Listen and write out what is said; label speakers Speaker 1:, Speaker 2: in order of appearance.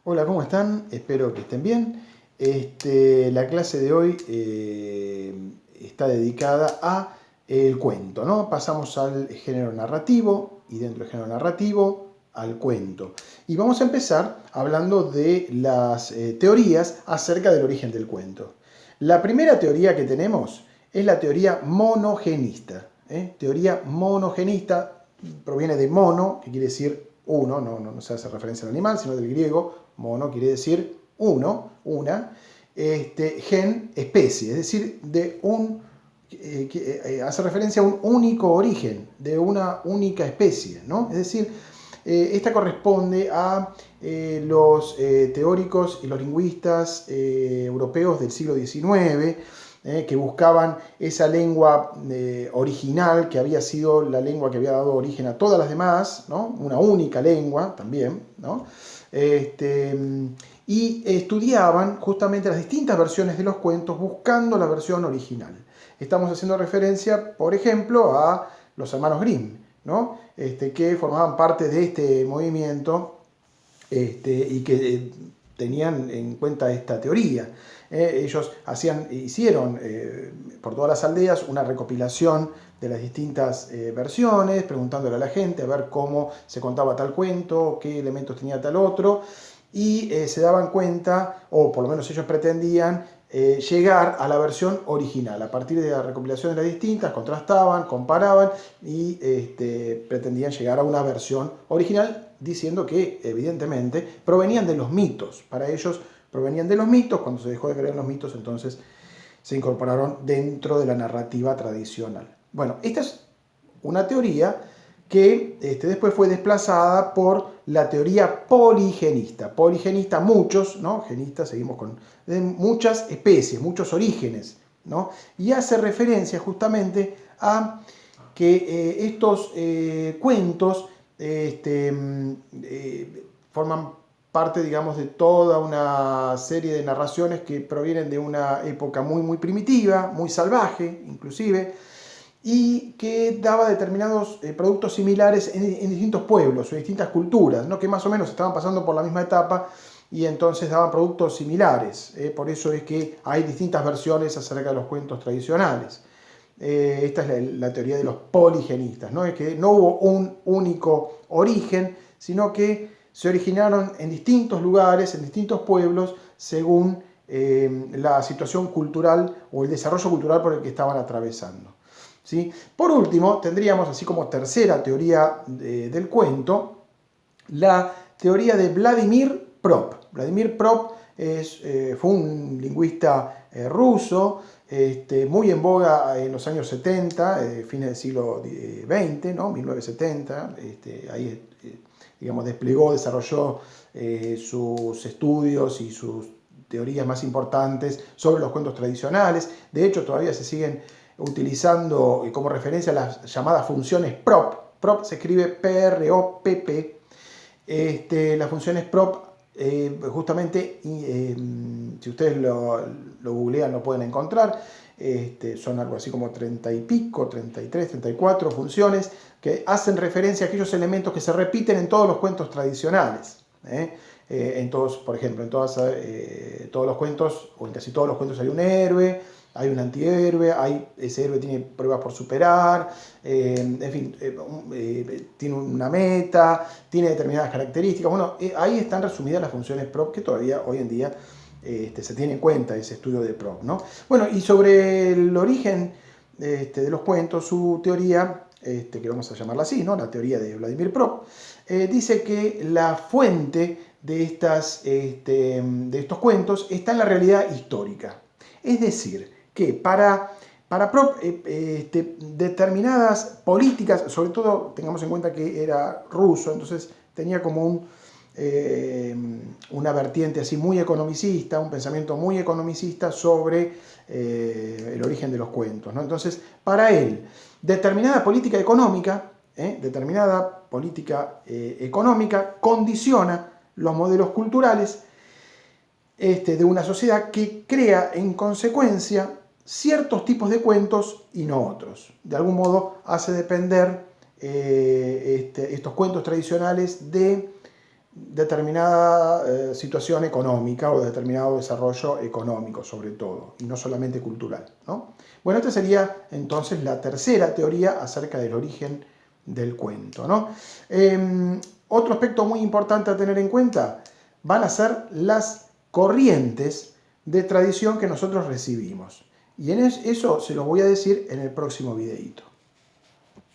Speaker 1: Hola, ¿cómo están? Espero que estén bien. La clase de hoy está dedicada a el cuento, ¿no? Pasamos al género narrativo y dentro del género narrativo al cuento. Y vamos a empezar hablando de las teorías acerca del origen del cuento. La primera teoría que tenemos es la teoría monogenista. Teoría monogenista proviene de mono, que quiere decir uno, no se hace referencia al animal, sino del griego. Mono quiere decir uno, una, gen, especie, es decir, de un, hace referencia a un único origen, de una única especie, ¿no? Es decir, esta corresponde a los teóricos y los lingüistas europeos del siglo XIX, que buscaban esa lengua original que había sido la lengua que había dado origen a todas las demás, ¿no? Una única lengua también, ¿no? Este, y estudiaban justamente las distintas versiones de los cuentos buscando la versión original. Estamos haciendo referencia, por ejemplo, a los hermanos Grimm, ¿no? Que formaban parte de este movimiento y que tenían en cuenta esta teoría. Ellos hicieron por todas las aldeas una recopilación de las distintas versiones, preguntándole a la gente a ver cómo se contaba tal cuento, qué elementos tenía tal otro, y se daban cuenta, o por lo menos ellos pretendían, llegar a la versión original. A partir de la recopilación de las distintas, contrastaban, comparaban y pretendían llegar a una versión original, diciendo que evidentemente provenían de los mitos. Para ellos provenían de los mitos. Cuando se dejó de creer en los mitos, entonces se incorporaron dentro de la narrativa tradicional. Bueno, esta es una teoría que después fue desplazada por la teoría poligenista. Poligenista, muchos, ¿no? Genista, seguimos con muchas especies, muchos orígenes, ¿no? Y hace referencia justamente a que estos cuentos forman parte, digamos, de toda una serie de narraciones que provienen de una época muy primitiva, muy salvaje, inclusive, y que daba determinados productos similares en distintos pueblos o distintas culturas, ¿no? Que más o menos estaban pasando por la misma etapa y entonces daban productos similares. Por eso es que hay distintas versiones acerca de los cuentos tradicionales. Esta es la teoría de los poligenistas, ¿no? Es que no hubo un único origen, sino que se originaron en distintos lugares, en distintos pueblos, según la situación cultural o el desarrollo cultural por el que estaban atravesando. ¿Sí? Por último, tendríamos, así como tercera teoría del cuento, la teoría de Vladimir Prop. Vladimir Prop fue un lingüista ruso, muy en boga en los años 70, fines del siglo XX, ¿no? 1970, ahí digamos, desplegó, desarrolló sus estudios y sus teorías más importantes sobre los cuentos tradicionales. De hecho, todavía se siguen utilizando como referencia las llamadas funciones prop. Prop se escribe P-R-O-P-P. Las funciones prop, justamente, si ustedes lo googlean, lo pueden encontrar. Son algo así como 30 y pico, 33, 34 funciones que hacen referencia a aquellos elementos que se repiten en todos los cuentos tradicionales. En todos, por ejemplo, en todos los cuentos, o en casi todos los cuentos hay un héroe, hay un antihéroe, ese héroe tiene pruebas por superar, en fin, tiene una meta, tiene determinadas características. Bueno, ahí están resumidas las funciones prop que todavía hoy en día se tiene en cuenta ese estudio de prop, ¿no? Bueno, y sobre el origen de los cuentos, su teoría, que vamos a llamarla así, ¿no? La teoría de Vladimir Prop, dice que la fuente de estos cuentos está en la realidad histórica. Es decir, que para Prop, determinadas políticas, sobre todo tengamos en cuenta que era ruso, entonces tenía como una vertiente así muy economicista, un pensamiento muy economicista sobre el origen de los cuentos, ¿no? Entonces, para él, determinada política económica condiciona los modelos culturales de una sociedad, que crea en consecuencia ciertos tipos de cuentos y no otros. De algún modo hace depender estos cuentos tradicionales de determinada situación económica o determinado desarrollo económico sobre todo, y no solamente cultural, ¿no? Bueno, esta sería entonces la tercera teoría acerca del origen del cuento, ¿no? Otro aspecto muy importante a tener en cuenta van a ser las corrientes de tradición que nosotros recibimos. Y en eso se los voy a decir en el próximo videito.